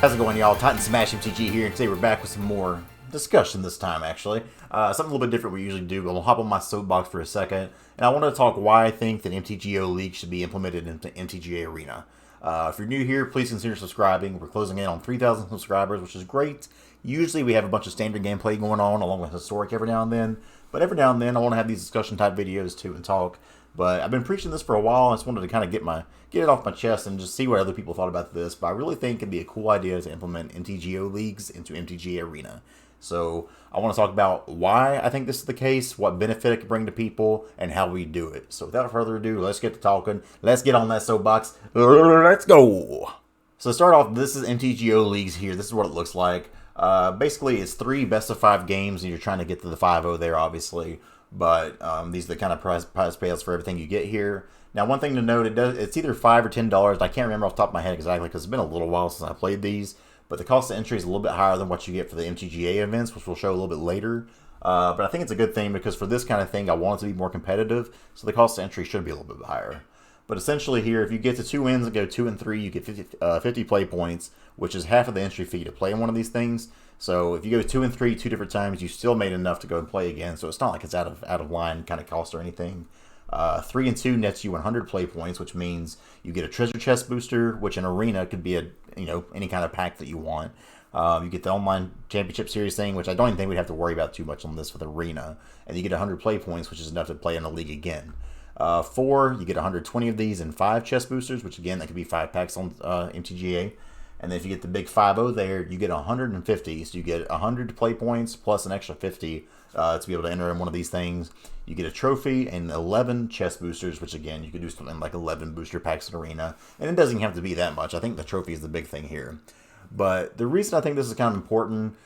How's it going, y'all? Titan Smash MTG here, and today we're back with some more discussion this time, actually. Something a little bit different we usually do. I'll hop on my soapbox for a second, and I want to talk why I think that MTGO Leagues should be implemented into MTG Arena. If you're new here, please consider subscribing. We're closing in on 3,000 subscribers, which is great. Usually we have a bunch of standard gameplay going on, along with historic every now and then. But every now and then I want to have these discussion type videos too and talk. But I've been preaching this for a while. I just wanted to kind of get it off my chest and just see what other people thought about this. But I really think it'd be a cool idea to implement MTGO Leagues into MTG Arena. So I want to talk about why I think this is the case, what benefit it could bring to people, and how we do it. So without further ado, let's get to talking. Let's get on that soapbox. Let's go. So to start off, this is MTGO Leagues here. This is what it looks like. Basically, it's 3 best-of-5 games, and you're trying to get to the 5-0 there, obviously. But these are the kind of prize payouts for everything you get here. Now, one thing to note, it's either $5 or $10. I can't remember off the top of my head exactly because it's been a little while since I played these. But the cost of entry is a little bit higher than what you get for the MTGA events, which we'll show a little bit later. But I think it's a good thing because for this kind of thing, I want it to be more competitive. So the cost of entry should be a little bit higher. But essentially here, if you get to 2 wins and go 2 and 3, you get 50 play points, which is half of the entry fee to play in one of these things. So if you go 2 and 3 2 different times, you still made enough to go and play again. So it's not like it's out of line kind of cost or anything. 3 and 2 nets you 100 play points, which means you get a treasure chest booster, which in Arena could be any kind of pack that you want. You get the online championship series thing, which I don't even think we'd have to worry about too much on this with Arena. And you get 100 play points, which is enough to play in a league again. 4, you get 120 of these and 5 chest boosters, which again, that could be 5 packs on MTGA. And then if you get the big 5-0 there, you get 150. So you get 100 play points plus an extra 50 to be able to enter in one of these things. You get a trophy and 11 chest boosters, which again, you could do something like 11 booster packs in Arena. And it doesn't have to be that much. I think the trophy is the big thing here. But the reason I think this is kind of important,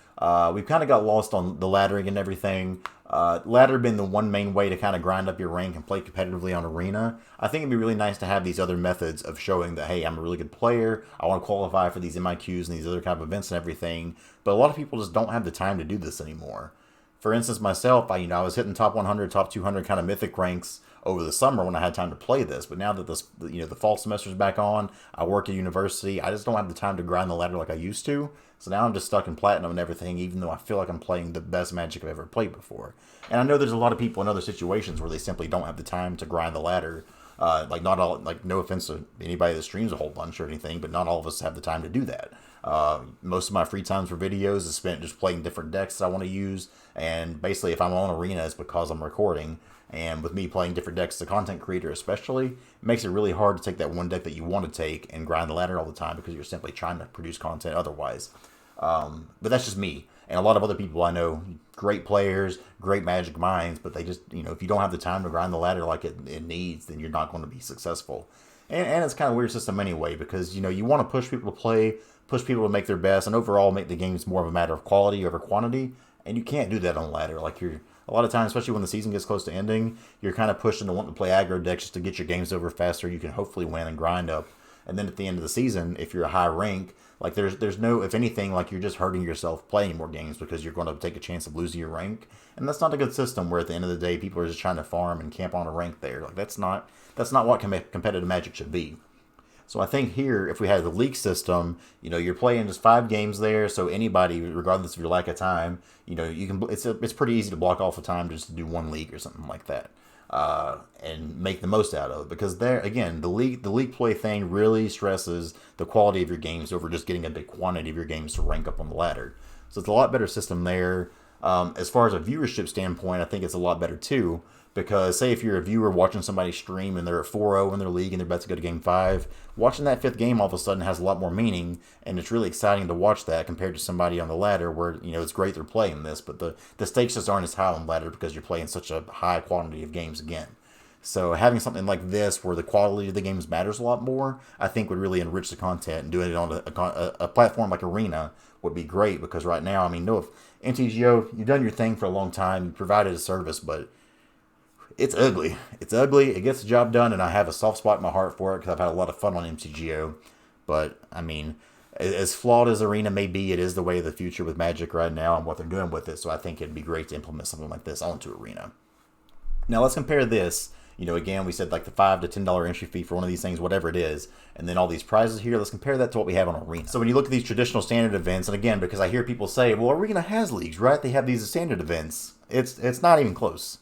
we've kind of got lost on the laddering and everything. Ladder being the one main way to kind of grind up your rank and play competitively on Arena. I think it'd be really nice to have these other methods of showing that, hey, I'm a really good player. I want to qualify for these MIQs and these other kind of events and everything. But a lot of people just don't have the time to do this anymore. For instance, myself, I was hitting top 100, top 200 kind of mythic ranks over the summer when I had time to play this. But now that the fall semester's back on, I work at university. I just don't have the time to grind the ladder like I used to. So now I'm just stuck in platinum and everything, even though I feel like I'm playing the best Magic I've ever played before. And I know there's a lot of people in other situations where they simply don't have the time to grind the ladder. No offense to anybody that streams a whole bunch or anything, but not all of us have the time to do that. Most of my free times for videos is spent just playing different decks that I want to use. And basically, if I'm on Arena, it's because I'm recording. And with me playing different decks as a content creator especially, it makes it really hard to take that one deck that you want to take and grind the ladder all the time because you're simply trying to produce content otherwise. But that's just me. And a lot of other people I know, great players, great Magic minds, but they just, if you don't have the time to grind the ladder like it needs, then you're not going to be successful. And it's kind of a weird system anyway because, you want to push people to play, push people to make their best, and overall make the games more of a matter of quality over quantity. And you can't do that on ladder. A lot of times, especially when the season gets close to ending, you're kind of pushed into wanting to play aggro decks just to get your games over faster. You can hopefully win and grind up. And then at the end of the season, if you're a high rank, there's no, if anything, you're just hurting yourself playing more games because you're going to take a chance of losing your rank. And that's not a good system where at the end of the day, people are just trying to farm and camp on a rank there. That's not what competitive Magic should be. So I think here, if we had the league system, you're playing just 5 games there, so anybody, regardless of your lack of time, you can. It's pretty easy to block off the time just to do 1 league or something like that, and make the most out of it. Because there, again, the league play thing really stresses the quality of your games over just getting a big quantity of your games to rank up on the ladder. So it's a lot better system there. As far as a viewership standpoint, I think it's a lot better too. Because say if you're a viewer watching somebody stream and they're at 4-0 in their league and they're about to go to game 5, watching that 5th game all of a sudden has a lot more meaning, and it's really exciting to watch that compared to somebody on the ladder where, it's great they're playing this, but the stakes just aren't as high on the ladder because you're playing such a high quantity of games again. So having something like this where the quality of the games matters a lot more, I think would really enrich the content, and doing it on a platform like Arena would be great because right now, MTGO, you've done your thing for a long time, you provided a service, but it's ugly. It's ugly. It gets the job done, and I have a soft spot in my heart for it because I've had a lot of fun on MTGO. But, as flawed as Arena may be, it is the way of the future with Magic right now and what they're doing with it. So I think it'd be great to implement something like this onto Arena. Now let's compare this You know, again, we said like the $5 to $10 entry fee for one of these things, whatever it is. And then all these prizes here, let's compare that to what we have on Arena. So when you look at these traditional standard events, and again, because I hear people say, well, Arena has leagues, right? They have these standard events. It's not even close.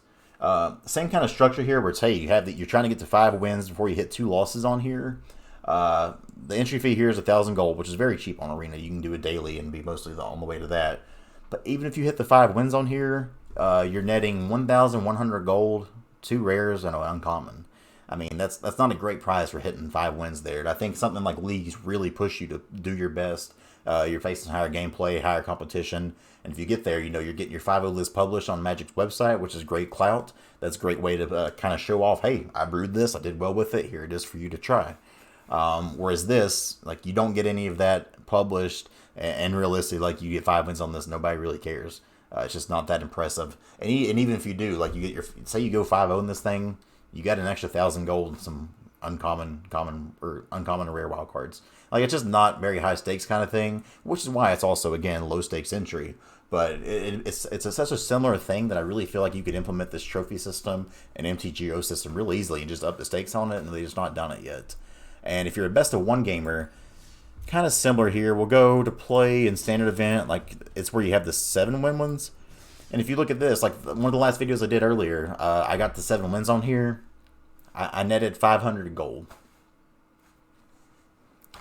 Same kind of structure here where it's, hey, you have that you're trying to get to 5 wins before you hit 2 losses on here. The entry fee here is 1,000 gold, which is very cheap on Arena. You can do it daily and be mostly on the way to that. But even if you hit the 5 wins on here, you're netting 1,100 gold, 2 rares, and an uncommon. I mean, that's not a great prize for hitting 5 wins there. And I think something like leagues really push you to do your best. You're facing higher gameplay, higher competition, and if you get there, you know, you're getting your 5-0 list published on Magic's website, which is great clout. That's a great way to kind of show off, hey, I brewed this, I did well with it, here it is for you to try. Whereas this, like, you don't get any of that published, and realistically, like, you get 5 wins on this, nobody really cares. It's just not that impressive. And even if you do, like, you get your, say you go 5-0 in this thing, you got an extra 1,000 gold and some uncommon or rare wild cards. Like, it's just not very high stakes kind of thing, which is why it's also, again, low stakes entry. But it's such a similar thing that I really feel like you could implement this trophy system and MTGO system really easily and just up the stakes on it, and they've just not done it yet. And if you're a best of 1 gamer, kind of similar here. We'll go to play in standard event, like it's where you have the 7 win ones. And if you look at this, like one of the last videos I did earlier, I got the 7 wins on here. I netted 500 gold.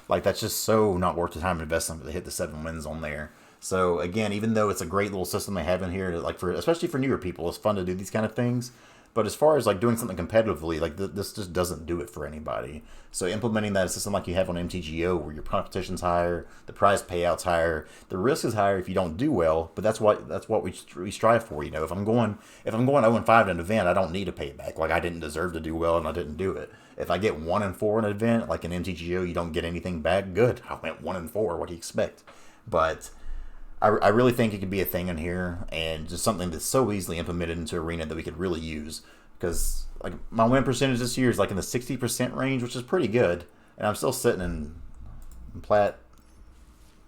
Like, that's just so not worth the time investment to hit the 7 wins on there. So again, even though it's a great little system they have in here, like especially for newer people, it's fun to do these kind of things. But as far as like doing something competitively, like this just doesn't do it for anybody. So implementing that system like you have on MTGO, where your competition's higher, the prize payout's higher, the risk is higher if you don't do well. But that's what we strive for. You know, if I'm going 0-5 in an event, I don't need to pay it back. Like, I didn't deserve to do well and I didn't do it. If I get 1-4 in an event, like in MTGO, you don't get anything back. Good, I went 1-4. What do you expect? But I really think it could be a thing in here, and just something that's so easily implemented into Arena that we could really use. Because like my win percentage this year is like in the 60% range, which is pretty good, and I'm still sitting in plat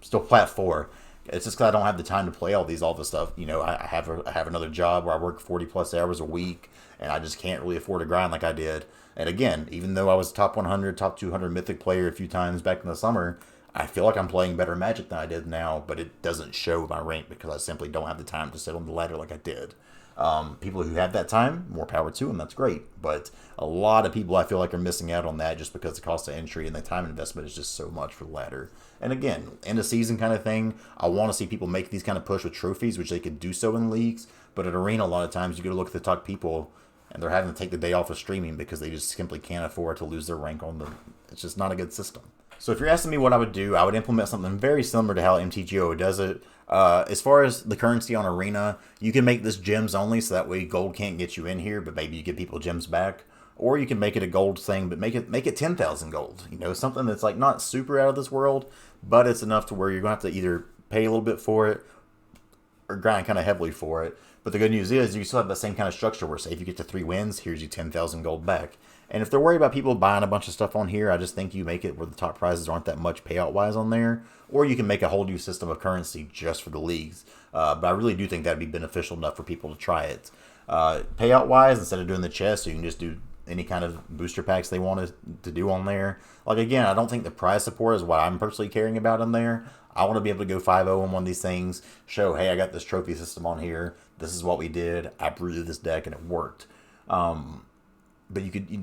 4. It's just because I don't have the time to play all the stuff. You know, I have another job where I work 40+ hours a week, and I just can't really afford to grind like I did. And again, even though I was top 100, top 200 Mythic player a few times back in the summer, I feel like I'm playing better Magic than I did now, but it doesn't show my rank because I simply don't have the time to sit on the ladder like I did. People who have that time, more power to them, that's great. But a lot of people I feel like are missing out on that just because the cost of entry and the time investment is just so much for the ladder. And again, end of season kind of thing, I want to see people make these kind of push with trophies, which they could do so in leagues. But at Arena, a lot of times you go to look at the top people and they're having to take the day off of streaming because they just simply can't afford to lose their rank on them. It's just not a good system. So if you're asking me what I would do, I would implement something very similar to how MTGO does it. As far as the currency on Arena, you can make this gems only, so that way gold can't get you in here, but maybe you get people gems back. Or you can make it a gold thing, but make it 10,000 gold. You know, something that's like not super out of this world, but it's enough to where you're going to have to either pay a little bit for it or grind kind of heavily for it. But the good news is you still have the same kind of structure where, say, if you get to 3 wins, here's your 10,000 gold back. And if they're worried about people buying a bunch of stuff on here, I just think you make it where the top prizes aren't that much payout-wise on there. Or you can make a whole new system of currency just for the leagues. But I really do think that would be beneficial enough for people to try it. Payout-wise, instead of doing the chest, you can just do any kind of booster packs they want to do on there. Like, again, I don't think the prize support is what I'm personally caring about in there. I want to be able to go 5-0 on one of these things, show, hey, I got this trophy system on here. This is what we did. I brewed this deck and it worked. But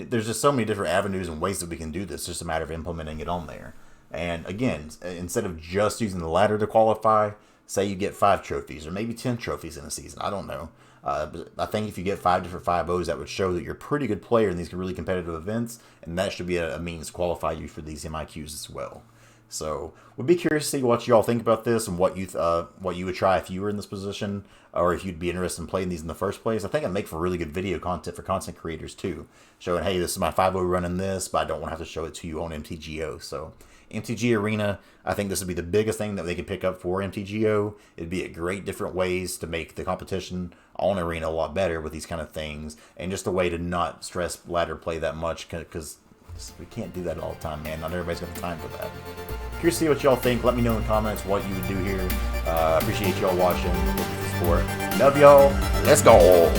there's just so many different avenues and ways that we can do this. It's just a matter of implementing it on there. And again, instead of just using the ladder to qualify, say you get 5 trophies or maybe 10 trophies in a season. I don't know. But I think if you get 5 different 5-0s, that would show that you're a pretty good player in these really competitive events. And that should be a means to qualify you for these MIQs as well. So we'd be curious to see what y'all think about this and what you would try if you were in this position, or if you'd be interested in playing these in the first place. I think it'd make for really good video content for content creators too, showing, hey, this is my 5-0 running this, but I don't want to have to show it to you on MTGO. So MTG Arena, I think this would be the biggest thing that they could pick up for MTGO. It'd be a great different ways to make the competition on Arena a lot better with these kind of things, and just a way to not stress ladder play that much, because we can't do that all the time, man. Not everybody's got the time for that. Curious to see what y'all think. Let me know in the comments what you would do here. Appreciate y'all watching. Support. Love y'all. Let's go.